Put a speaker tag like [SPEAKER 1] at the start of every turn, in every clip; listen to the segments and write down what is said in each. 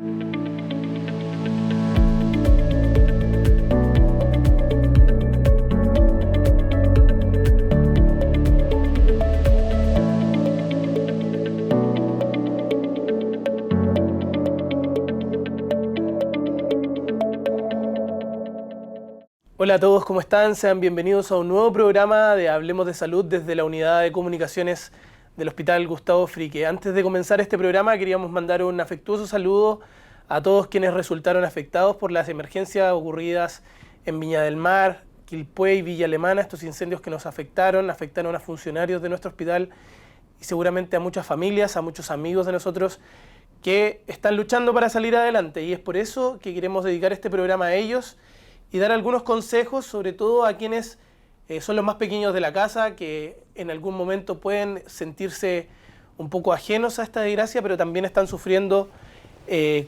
[SPEAKER 1] Hola a todos, ¿cómo están? Sean bienvenidos a un nuevo programa de Hablemos de Salud desde la Unidad de Comunicaciones del Hospital Gustavo Fricke. Antes de comenzar este programa queríamos mandar un afectuoso saludo a todos quienes resultaron afectados por las emergencias ocurridas en Viña del Mar, Quilpué y Villa Alemana, estos incendios que nos afectaron a funcionarios de nuestro hospital y seguramente a muchas familias, a muchos amigos de nosotros que están luchando para salir adelante, y es por eso que queremos dedicar este programa a ellos y dar algunos consejos, sobre todo a quienes son los más pequeños de la casa, que en algún momento pueden sentirse un poco ajenos a esta desgracia, pero también están sufriendo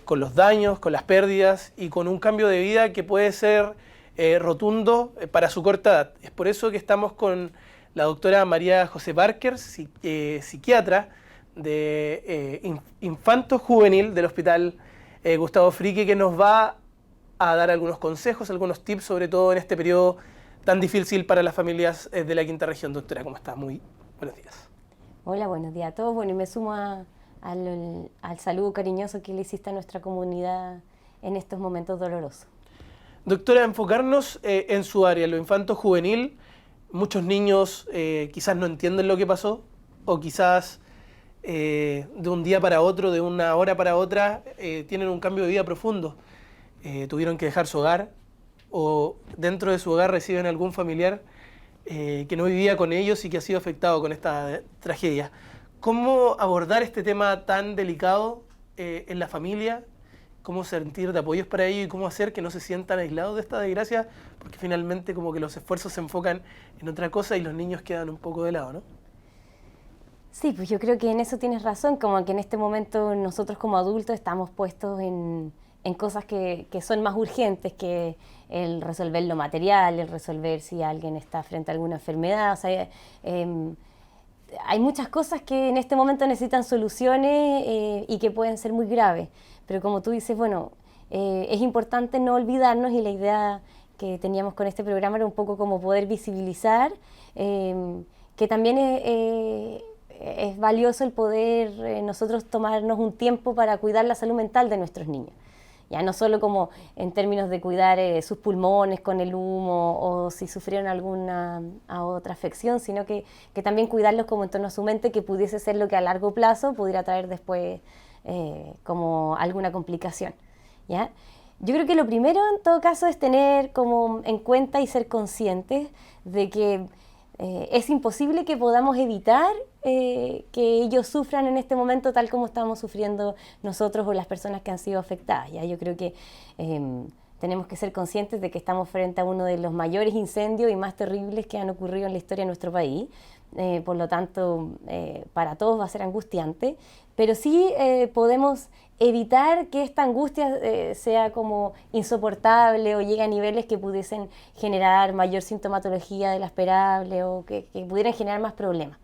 [SPEAKER 1] con los daños, con las pérdidas y con un cambio de vida que puede ser rotundo para su corta edad. Es por eso que estamos con la doctora María José Parker, psiquiatra de Infanto Juvenil del Hospital Gustavo Fricke, que nos va a dar algunos consejos, algunos tips, sobre todo en este periodo tan difícil para las familias de la quinta región. Doctora, ¿cómo está? Muy buenos días.
[SPEAKER 2] Hola, buenos días a todos. Bueno, y me sumo al saludo cariñoso que le hiciste a nuestra comunidad en estos momentos dolorosos.
[SPEAKER 1] Doctora, enfocarnos en su área, lo infanto juvenil. Muchos niños quizás no entienden lo que pasó, o quizás de un día para otro, de una hora para otra, tienen un cambio de vida profundo. Tuvieron que dejar su hogar, o dentro de su hogar reciben algún familiar que no vivía con ellos y que ha sido afectado con esta tragedia. ¿Cómo abordar este tema tan delicado en la familia? ¿Cómo sentir de apoyos para ello y cómo hacer que no se sientan aislados de esta desgracia? Porque finalmente como que los esfuerzos se enfocan en otra cosa y los niños quedan un poco de lado, ¿no?
[SPEAKER 2] Sí, pues yo creo que en eso tienes razón, como que en este momento nosotros como adultos estamos puestos en cosas que son más urgentes que el resolver lo material, el resolver si alguien está frente a alguna enfermedad. O sea, hay muchas cosas que en este momento necesitan soluciones y que pueden ser muy graves. Pero como tú dices, bueno, es importante no olvidarnos, y la idea que teníamos con este programa era un poco como poder visibilizar que también es valioso el poder nosotros tomarnos un tiempo para cuidar la salud mental de nuestros niños. Ya no solo como en términos de cuidar sus pulmones con el humo o si sufrieron alguna otra afección, sino que también cuidarlos como en torno a su mente, que pudiese ser lo que a largo plazo pudiera traer después como alguna complicación, ¿ya? Yo creo que lo primero en todo caso es tener como en cuenta y ser conscientes de que es imposible que podamos evitar que ellos sufran en este momento tal como estamos sufriendo nosotros o las personas que han sido afectadas. ¿Ya? Yo creo que tenemos que ser conscientes de que estamos frente a uno de los mayores incendios y más terribles que han ocurrido en la historia de nuestro país. Por lo tanto, para todos va a ser angustiante, pero sí podemos evitar que esta angustia sea como insoportable o llegue a niveles que pudiesen generar mayor sintomatología de la esperable o que pudieran generar más problemas.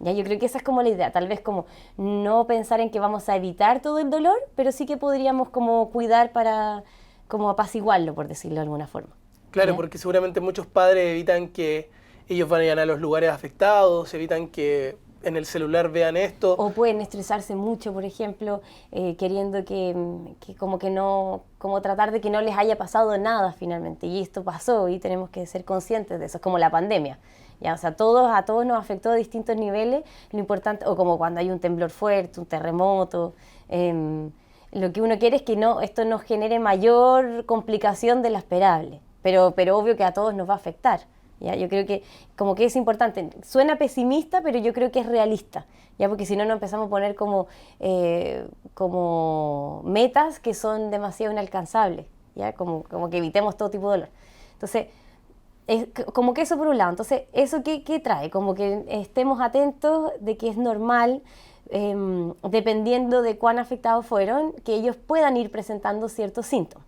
[SPEAKER 2] ¿Ya? Yo creo que esa es como la idea, tal vez como no pensar en que vamos a evitar todo el dolor, pero sí que podríamos como cuidar para como apaciguarlo, por decirlo de alguna forma.
[SPEAKER 1] Claro,
[SPEAKER 2] ¿Ya?
[SPEAKER 1] porque seguramente muchos padres evitan que ellos vayan a los lugares afectados, evitan que en el celular vean esto.
[SPEAKER 2] O pueden estresarse mucho, por ejemplo, queriendo que como que no, como tratar de que no les haya pasado nada finalmente. Y esto pasó y tenemos que ser conscientes de eso. Es como la pandemia. ¿Ya? O sea, a todos nos afectó a distintos niveles. Lo importante, o como cuando hay un temblor fuerte, un terremoto. Lo que uno quiere es que esto no genere mayor complicación de la esperable. Pero obvio que a todos nos va a afectar. ¿Ya? Yo creo que como que es importante, suena pesimista, pero yo creo que es realista, ¿ya? Porque si no nos empezamos a poner como metas que son demasiado inalcanzables, ¿ya? Como que evitemos todo tipo de dolor. Entonces, como que eso por un lado. Entonces, ¿eso qué trae? Como que estemos atentos de que es normal, dependiendo de cuán afectados fueron, que ellos puedan ir presentando ciertos síntomas,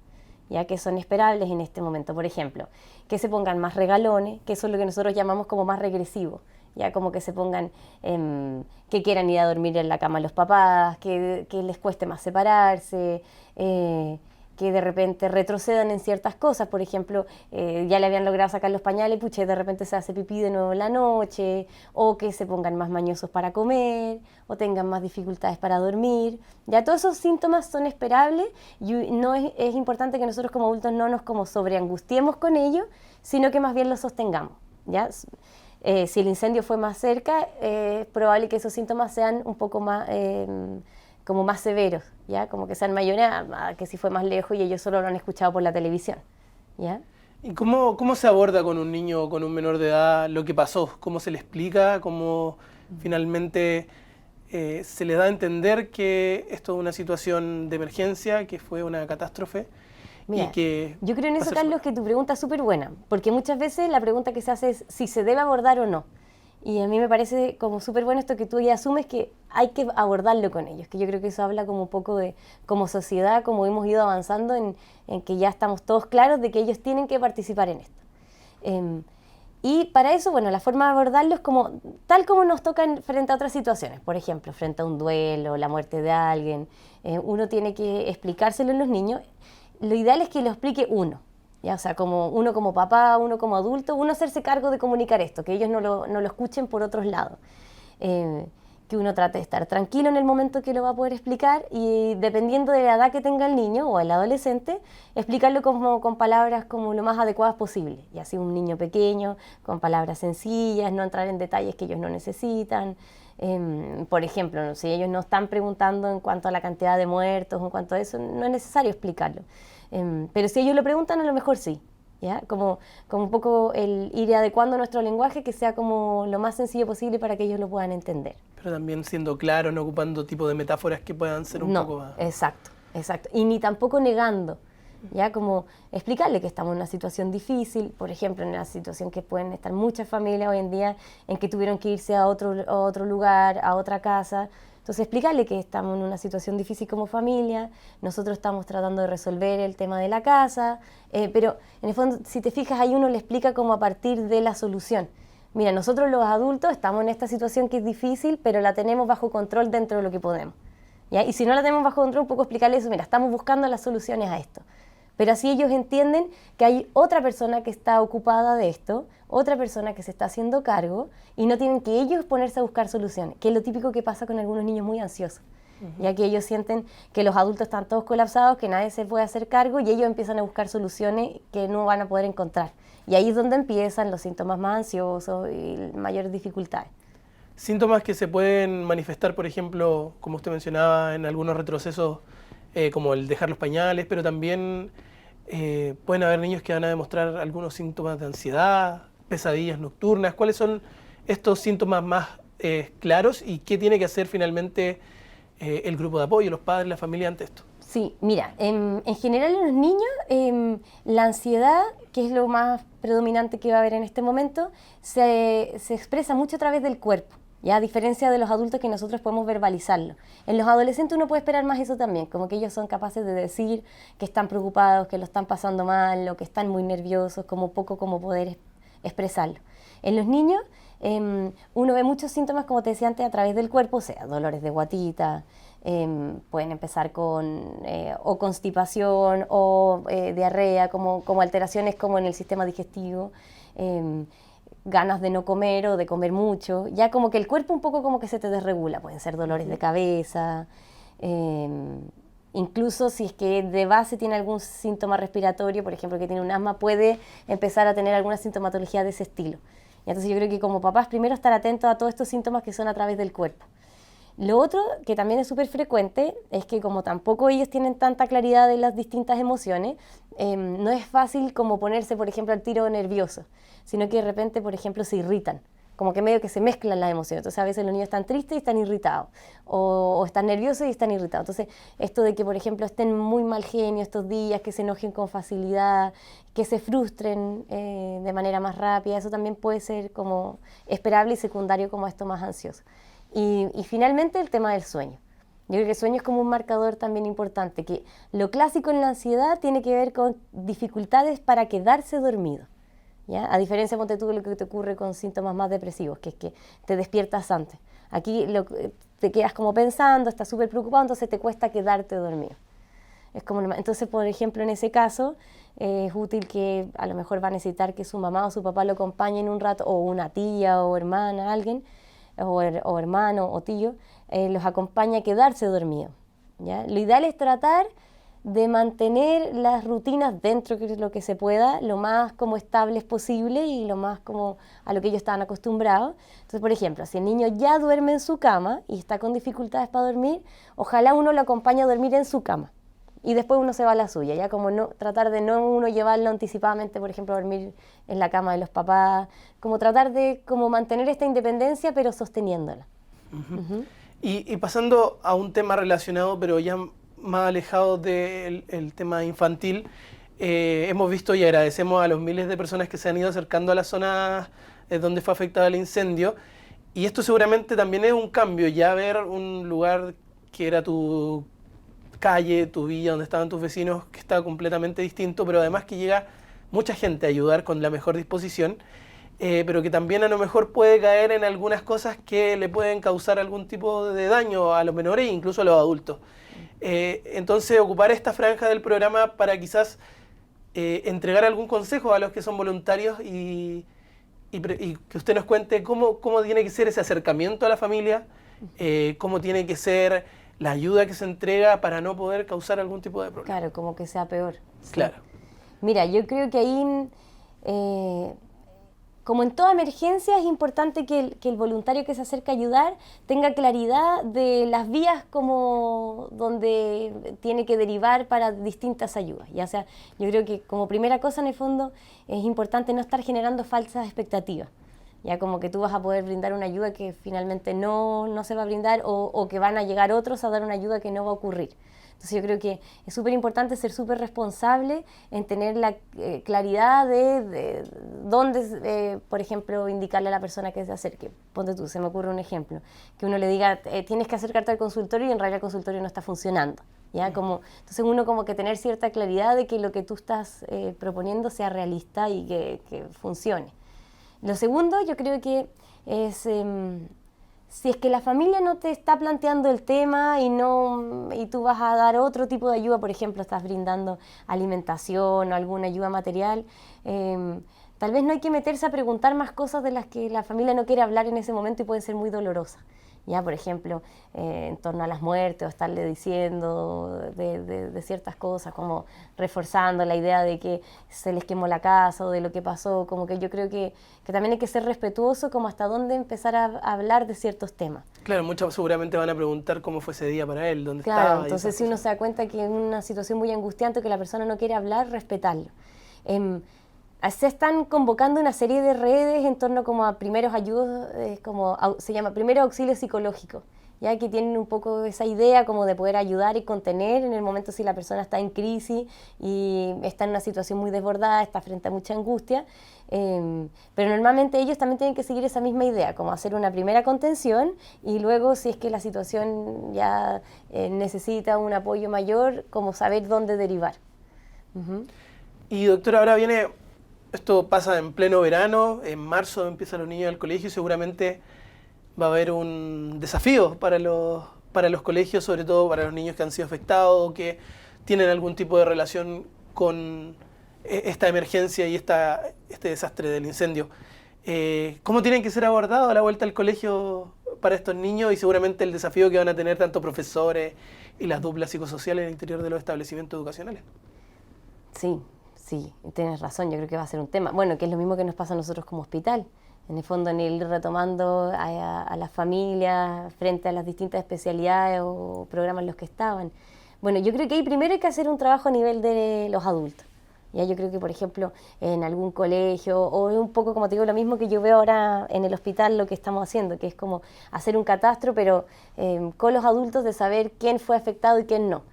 [SPEAKER 2] ya que son esperables en este momento. Por ejemplo, que se pongan más regalones, que eso es lo que nosotros llamamos como más regresivo, ya como que se pongan, que quieran ir a dormir en la cama los papás, que les cueste más separarse, que de repente retrocedan en ciertas cosas, por ejemplo, ya le habían logrado sacar los pañales, pucha, y de repente se hace pipí de nuevo en la noche, o que se pongan más mañosos para comer, o tengan más dificultades para dormir. Ya todos esos síntomas son esperables y no es importante que nosotros como adultos no nos como sobreangustiemos con ellos, sino que más bien los sostengamos, ¿ya? Si el incendio fue más cerca, es probable que esos síntomas sean un poco más, como más severos, ¿ya? Como que sean mayores a que si fue más lejos y ellos solo lo han escuchado por la televisión, ¿ya?
[SPEAKER 1] ¿Y cómo se aborda con un niño o con un menor de edad lo que pasó? ¿Cómo se le explica? ¿Cómo finalmente se le da a entender que esto es una situación de emergencia, que fue una catástrofe?
[SPEAKER 2] Mira,
[SPEAKER 1] y que
[SPEAKER 2] yo creo en eso, Carlos, que tu pregunta es súper buena, porque muchas veces la pregunta que se hace es si se debe abordar o no. Y a mí me parece como súper bueno esto que tú ya asumes que hay que abordarlo con ellos, que yo creo que eso habla como un poco de, como sociedad, como hemos ido avanzando en que ya estamos todos claros de que ellos tienen que participar en esto. Y para eso, bueno, la forma de abordarlo es como, tal como nos toca frente a otras situaciones, por ejemplo, frente a un duelo, la muerte de alguien, uno tiene que explicárselo a los niños. Lo ideal es que lo explique uno. ¿Ya? O sea, como uno como papá, uno como adulto, uno hacerse cargo de comunicar esto, que ellos no lo escuchen por otros lados. Que uno trate de estar tranquilo en el momento que lo va a poder explicar y dependiendo de la edad que tenga el niño o el adolescente, explicarlo como, con palabras como lo más adecuadas posible. Y así un niño pequeño, con palabras sencillas, no entrar en detalles que ellos no necesitan. Por ejemplo, si ellos no están preguntando en cuanto a la cantidad de muertos o en cuanto a eso, no es necesario explicarlo. Pero si ellos lo preguntan, a lo mejor sí, ¿ya? Como un poco el ir adecuando nuestro lenguaje que sea como lo más sencillo posible para que ellos lo puedan entender.
[SPEAKER 1] Pero también siendo claro, no ocupando tipo de metáforas que puedan ser un poco más...
[SPEAKER 2] Exacto. Y ni tampoco negando, ¿ya? Como explicarle que estamos en una situación difícil, por ejemplo, en una situación que pueden estar muchas familias hoy en día en que tuvieron que irse a otro lugar, a otra casa. Entonces, explicarle que estamos en una situación difícil como familia, nosotros estamos tratando de resolver el tema de la casa, pero en el fondo, si te fijas, ahí uno le explica como a partir de la solución. Mira, nosotros los adultos estamos en esta situación que es difícil, pero la tenemos bajo control dentro de lo que podemos, ¿ya? Y si no la tenemos bajo control, un poco explicarle eso, mira, estamos buscando las soluciones a esto. Pero así ellos entienden que hay otra persona que está ocupada de esto, otra persona que se está haciendo cargo y no tienen que ellos ponerse a buscar soluciones, que es lo típico que pasa con algunos niños muy ansiosos, ya que ellos sienten que los adultos están todos colapsados, que nadie se puede hacer cargo y ellos empiezan a buscar soluciones que no van a poder encontrar. Y ahí es donde empiezan los síntomas más ansiosos y mayores dificultades.
[SPEAKER 1] Síntomas que se pueden manifestar, por ejemplo, como usted mencionaba, en algunos retrocesos, como el dejar los pañales, pero también pueden haber niños que van a demostrar algunos síntomas de ansiedad, pesadillas nocturnas. ¿Cuáles son estos síntomas más claros y qué tiene que hacer finalmente el grupo de apoyo, los padres, la familia ante esto?
[SPEAKER 2] Sí, mira, en general en los niños la ansiedad, que es lo más predominante que va a haber en este momento, se expresa mucho a través del cuerpo, ¿ya? A diferencia de los adultos que nosotros podemos verbalizarlo. En los adolescentes uno puede esperar más eso también, como que ellos son capaces de decir que están preocupados, que lo están pasando mal o que están muy nerviosos, como poco como poder expresarlo. En los niños uno ve muchos síntomas, como te decía antes, a través del cuerpo, o sea, dolores de guatita, pueden empezar con o constipación o diarrea, como alteraciones como en el sistema digestivo, ganas de no comer o de comer mucho, ya como que el cuerpo un poco como que se te desregula, pueden ser dolores de cabeza, incluso si es que de base tiene algún síntoma respiratorio, por ejemplo que tiene un asma, puede empezar a tener alguna sintomatología de ese estilo. Y entonces yo creo que como papás primero estar atentos a todos estos síntomas que son a través del cuerpo. Lo otro, que también es súper frecuente, es que como tampoco ellos tienen tanta claridad de las distintas emociones, no es fácil como ponerse, por ejemplo, al tiro nervioso, sino que de repente, por ejemplo, se irritan, como que medio que se mezclan las emociones. Entonces a veces los niños están tristes y están irritados, o están nerviosos y están irritados. Entonces esto de que, por ejemplo, estén muy mal genio estos días, que se enojen con facilidad, que se frustren de manera más rápida, eso también puede ser como esperable y secundario como esto más ansioso. Y finalmente el tema del sueño. Yo creo que el sueño es como un marcador también importante, que lo clásico en la ansiedad tiene que ver con dificultades para quedarse dormido, ¿ya? A diferencia, ponte tú, de lo que te ocurre con síntomas más depresivos, que es que te despiertas antes. Aquí te quedas como pensando, estás súper preocupado, entonces te cuesta quedarte dormido. Es como, entonces, por ejemplo, en ese caso, es útil que a lo mejor va a necesitar que su mamá o su papá lo acompañen un rato, o una tía o hermana, alguien, o hermano o tío, los acompaña a quedarse dormido, ¿ya? Lo ideal es tratar de mantener las rutinas dentro de lo que se pueda, lo más como estables posible y lo más como a lo que ellos estaban acostumbrados. Entonces, por ejemplo, si el niño ya duerme en su cama y está con dificultades para dormir, ojalá uno lo acompañe a dormir en su cama. Y después uno se va a la suya, ya como no, tratar de no uno llevarlo anticipadamente, por ejemplo, a dormir en la cama de los papás, como tratar de como mantener esta independencia pero sosteniéndola.
[SPEAKER 1] Uh-huh. Y pasando a un tema relacionado, pero ya más alejado del tema infantil, hemos visto y agradecemos a los miles de personas que se han ido acercando a las zonas donde fue afectado el incendio, y esto seguramente también es un cambio, ya ver un lugar que era tu calle, tu villa, donde estaban tus vecinos, que estaba completamente distinto, pero además que llega mucha gente a ayudar con la mejor disposición, pero que también a lo mejor puede caer en algunas cosas que le pueden causar algún tipo de daño a los menores e incluso a los adultos. Entonces, ocupar esta franja del programa para quizás entregar algún consejo a los que son voluntarios y que usted nos cuente cómo tiene que ser ese acercamiento a la familia, cómo tiene que ser la ayuda que se entrega para no poder causar algún tipo de problema.
[SPEAKER 2] Claro, como que sea peor.
[SPEAKER 1] Sí. Claro.
[SPEAKER 2] Mira, yo creo que ahí, como en toda emergencia, es importante que el voluntario que se acerca a ayudar tenga claridad de las vías como donde tiene que derivar para distintas ayudas. Ya sea, yo creo que como primera cosa en el fondo es importante no estar generando falsas expectativas. Ya como que tú vas a poder brindar una ayuda que finalmente no se va a brindar o que van a llegar otros a dar una ayuda que no va a ocurrir. Entonces yo creo que es súper importante ser súper responsable en tener la claridad de dónde, por ejemplo, indicarle a la persona que se acerque. Ponte tú, se me ocurre un ejemplo, que uno le diga, tienes que acercarte al consultorio y en realidad el consultorio no está funcionando. ¿Ya? Como, entonces uno como que tener cierta claridad de que lo que tú estás proponiendo sea realista y que funcione. Lo segundo, yo creo que es, si es que la familia no te está planteando el tema y tú vas a dar otro tipo de ayuda, por ejemplo, estás brindando alimentación o alguna ayuda material, tal vez no hay que meterse a preguntar más cosas de las que la familia no quiere hablar en ese momento y pueden ser muy dolorosas. Ya, por ejemplo, en torno a las muertes o estarle diciendo de ciertas cosas, como reforzando la idea de que se les quemó la casa o de lo que pasó, como que yo creo que también hay que ser respetuoso como hasta dónde empezar a hablar de ciertos temas.
[SPEAKER 1] Claro, muchos seguramente van a preguntar cómo fue ese día para él, dónde
[SPEAKER 2] estaba.
[SPEAKER 1] Claro,
[SPEAKER 2] entonces si uno se da cuenta que en una situación muy angustiante que la persona no quiere hablar, respetarlo. Se están convocando una serie de redes en torno como a primeros ayudos, se llama primeros auxilios psicológicos, ya que tienen un poco esa idea como de poder ayudar y contener en el momento si la persona está en crisis y está en una situación muy desbordada, está frente a mucha angustia, pero normalmente ellos también tienen que seguir esa misma idea, como hacer una primera contención y luego si es que la situación ya necesita un apoyo mayor, como saber dónde derivar. Uh-huh.
[SPEAKER 1] Y doctora, ahora viene... Esto pasa en pleno verano, en marzo empiezan los niños al colegio y seguramente va a haber un desafío para los colegios, sobre todo para los niños que han sido afectados o que tienen algún tipo de relación con esta emergencia y este desastre del incendio. ¿Cómo tienen que ser abordados a la vuelta al colegio para estos niños y seguramente el desafío que van a tener tanto profesores y las duplas psicosociales en el interior de los establecimientos educacionales?
[SPEAKER 2] Sí, tienes razón, yo creo que va a ser un tema. Bueno, que es lo mismo que nos pasa a nosotros como hospital. En el fondo, en ir retomando a las familias frente a las distintas especialidades o programas en los que estaban. Bueno, yo creo que ahí primero hay que hacer un trabajo a nivel de los adultos. Ya yo creo que, por ejemplo, en algún colegio, o es un poco, como te digo, lo mismo que yo veo ahora en el hospital, lo que estamos haciendo, que es como hacer un catastro, pero con los adultos de saber quién fue afectado y quién no.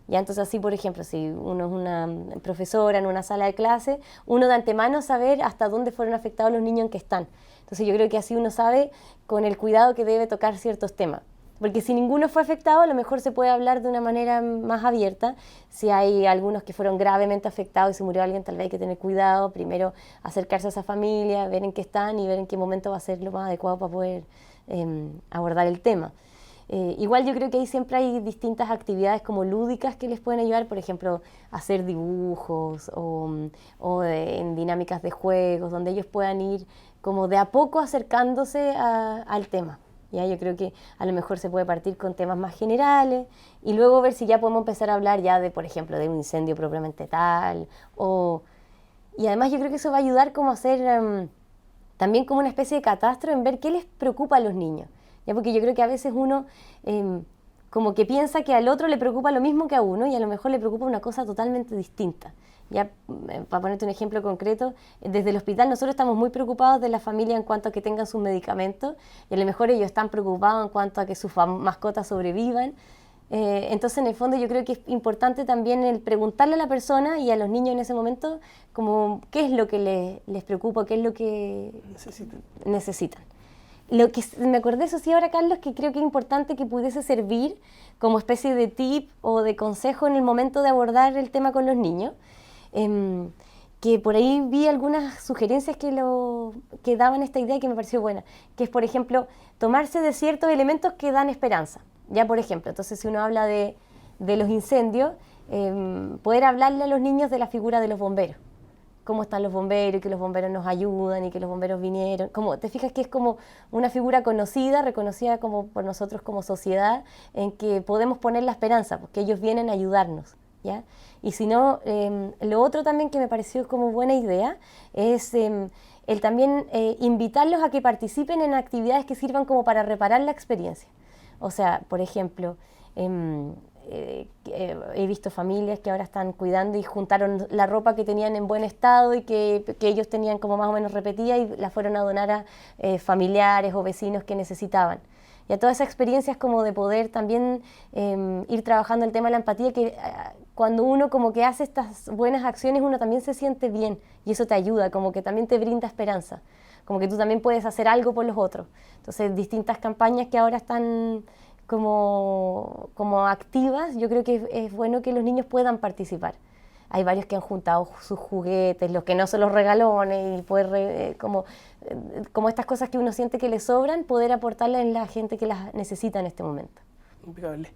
[SPEAKER 2] Ya, entonces así, por ejemplo, si uno es una profesora en una sala de clase, uno de antemano saber hasta dónde fueron afectados los niños en que están. Entonces yo creo que así uno sabe con el cuidado que debe tocar ciertos temas. Porque si ninguno fue afectado, a lo mejor se puede hablar de una manera más abierta. Si hay algunos que fueron gravemente afectados y se murió alguien, tal vez hay que tener cuidado. Primero acercarse a esa familia, ver en qué están y ver en qué momento va a ser lo más adecuado para poder abordar el tema. Igual yo creo que ahí siempre hay distintas actividades como lúdicas que les pueden ayudar, por ejemplo, hacer dibujos o en dinámicas de juegos, donde ellos puedan ir como de a poco acercándose al tema. ¿Ya? Yo creo que a lo mejor se puede partir con temas más generales y luego ver si ya podemos empezar a hablar ya de, por ejemplo, de un incendio propiamente tal. Y además yo creo que eso va a ayudar como a hacer también como una especie de catastro en ver qué les preocupa a los niños. ¿Ya? Porque yo creo que a veces uno como que piensa que al otro le preocupa lo mismo que a uno y a lo mejor le preocupa una cosa totalmente distinta. Ya, para ponerte un ejemplo concreto, desde el hospital nosotros estamos muy preocupados de la familia en cuanto a que tengan sus medicamentos y a lo mejor ellos están preocupados en cuanto a que sus mascotas sobrevivan. Entonces, en el fondo, yo creo que es importante también el preguntarle a la persona y a los niños en ese momento como qué es lo que les preocupa, qué es lo que necesitan. Lo que me acordé, eso sí, ahora, Carlos, que creo que es importante que pudiese servir como especie de tip o de consejo en el momento de abordar el tema con los niños. Que por ahí vi algunas sugerencias que daban esta idea que me pareció buena, que es, por ejemplo, tomarse de ciertos elementos que dan esperanza. Ya, por ejemplo, entonces si uno habla de los incendios, poder hablarle a los niños de la figura de los bomberos, cómo están los bomberos y que los bomberos nos ayudan y que los bomberos vinieron. Como, te fijas que es como una figura conocida, reconocida como por nosotros como sociedad, en que podemos poner la esperanza, porque ellos vienen a ayudarnos. ¿Ya? Y si no, lo otro también que me pareció como buena idea es el también invitarlos a que participen en actividades que sirvan como para reparar la experiencia. O sea, por ejemplo, he visto familias que ahora están cuidando y juntaron la ropa que tenían en buen estado y que ellos tenían como más o menos repetida y la fueron a donar a familiares o vecinos que necesitaban. Y a todas esas experiencias como de poder también ir trabajando el tema de la empatía, que cuando uno como que hace estas buenas acciones uno también se siente bien y eso te ayuda, como que también te brinda esperanza, como que tú también puedes hacer algo por los otros. Entonces distintas campañas que ahora están como activas, yo creo que es bueno que los niños puedan participar. Hay varios que han juntado sus juguetes, los que no son los regalones, y poder, como estas cosas que uno siente que le sobran, poder aportarlas en la gente que las necesita en este momento.
[SPEAKER 1] Impecable.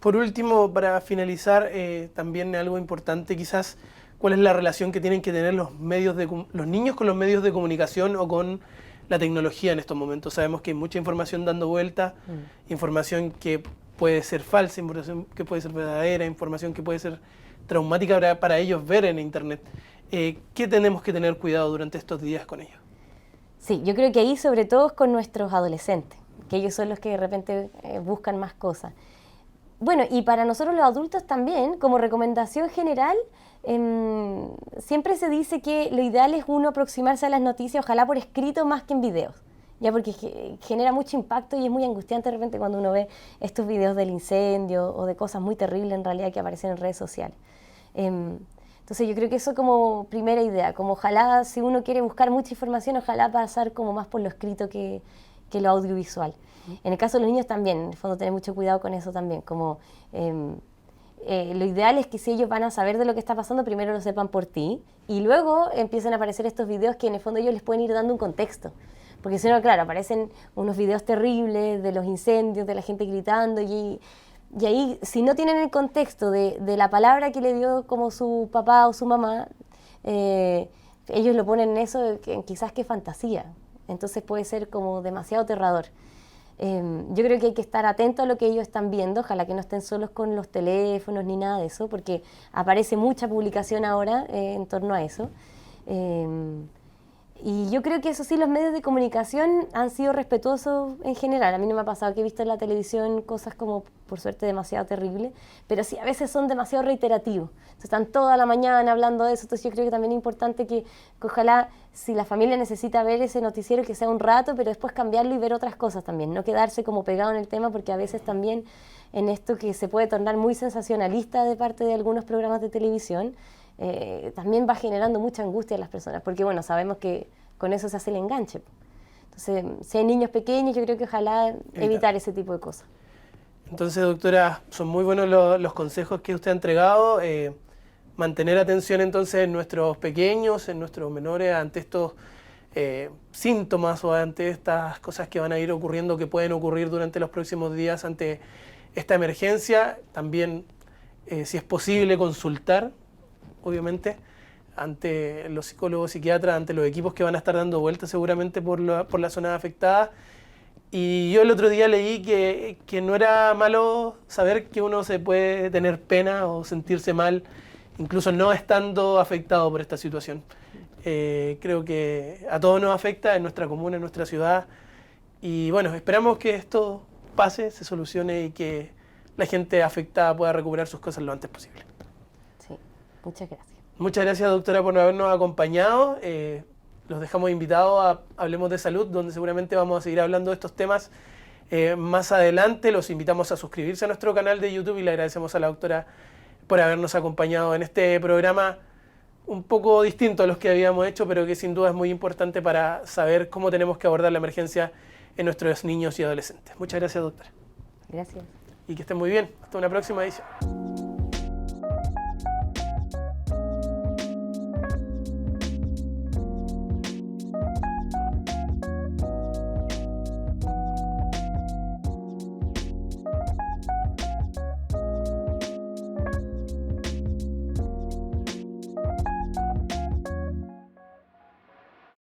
[SPEAKER 1] Por último, para finalizar, también algo importante quizás, ¿cuál es la relación que tienen que tener los niños con los medios de comunicación o con la tecnología en estos momentos? Sabemos que hay mucha información dando vuelta, información que puede ser falsa, información que puede ser verdadera, información que puede ser traumática para ellos ver en internet. ¿Qué tenemos que tener cuidado durante estos días con ellos?
[SPEAKER 2] Sí, yo creo que ahí sobre todo es con nuestros adolescentes, que ellos son los que de repente buscan más cosas. Bueno, y para nosotros los adultos también, como recomendación general, siempre se dice que lo ideal es uno aproximarse a las noticias, ojalá por escrito más que en videos, ya porque genera mucho impacto y es muy angustiante de repente cuando uno ve estos videos del incendio o de cosas muy terribles en realidad que aparecen en redes sociales. Entonces yo creo que eso como primera idea, como ojalá si uno quiere buscar mucha información, ojalá pasar como más por lo escrito que lo audiovisual. En el caso de los niños también, en el fondo tener mucho cuidado con eso también, como lo ideal es que si ellos van a saber de lo que está pasando, primero lo sepan por ti y luego empiezan a aparecer estos videos que en el fondo ellos les pueden ir dando un contexto. Porque si no, claro, aparecen unos videos terribles de los incendios, de la gente gritando y ahí, si no tienen el contexto de la palabra que le dio como su papá o su mamá, ellos lo ponen en eso quizás que fantasía. Entonces puede ser como demasiado aterrador. Yo creo que hay que estar atento a lo que ellos están viendo, ojalá que no estén solos con los teléfonos ni nada de eso, porque aparece mucha publicación ahora en torno a eso. Y yo creo que eso sí, los medios de comunicación han sido respetuosos en general. A mí no me ha pasado que he visto en la televisión cosas como, por suerte, demasiado terribles, pero sí a veces son demasiado reiterativos. Entonces, están toda la mañana hablando de eso. Entonces yo creo que también es importante que ojalá, si la familia necesita ver ese noticiero, que sea un rato, pero después cambiarlo y ver otras cosas también. No quedarse como pegado en el tema, porque a veces también en esto que se puede tornar muy sensacionalista de parte de algunos programas de televisión, también va generando mucha angustia a las personas, porque bueno, sabemos que con eso se hace el enganche. Entonces, si hay niños pequeños, yo creo que ojalá evitar ese tipo de cosas.
[SPEAKER 1] Entonces, doctora, son muy buenos los consejos que usted ha entregado. Mantener atención entonces en nuestros pequeños, en nuestros menores, ante estos síntomas o ante estas cosas que van a ir ocurriendo, que pueden ocurrir durante los próximos días ante esta emergencia. También, si es posible, consultar, obviamente, ante los psicólogos, psiquiatras, ante los equipos que van a estar dando vueltas seguramente por la zona afectada. Y yo el otro día leí que no era malo saber que uno se puede tener pena o sentirse mal, incluso no estando afectado por esta situación. Creo que a todos nos afecta en nuestra comuna, en nuestra ciudad. Y bueno, esperamos que esto pase, se solucione y que la gente afectada pueda recuperar sus cosas lo antes posible.
[SPEAKER 2] Sí, muchas gracias.
[SPEAKER 1] Muchas gracias, doctora, por habernos acompañado. Los dejamos invitados a Hablemos de Salud, donde seguramente vamos a seguir hablando de estos temas más adelante. Los invitamos a suscribirse a nuestro canal de YouTube y le agradecemos a la doctora por habernos acompañado en este programa un poco distinto a los que habíamos hecho, pero que sin duda es muy importante para saber cómo tenemos que abordar la emergencia en nuestros niños y adolescentes. Muchas gracias, doctora.
[SPEAKER 2] Gracias.
[SPEAKER 1] Y que estén muy bien. Hasta una próxima edición.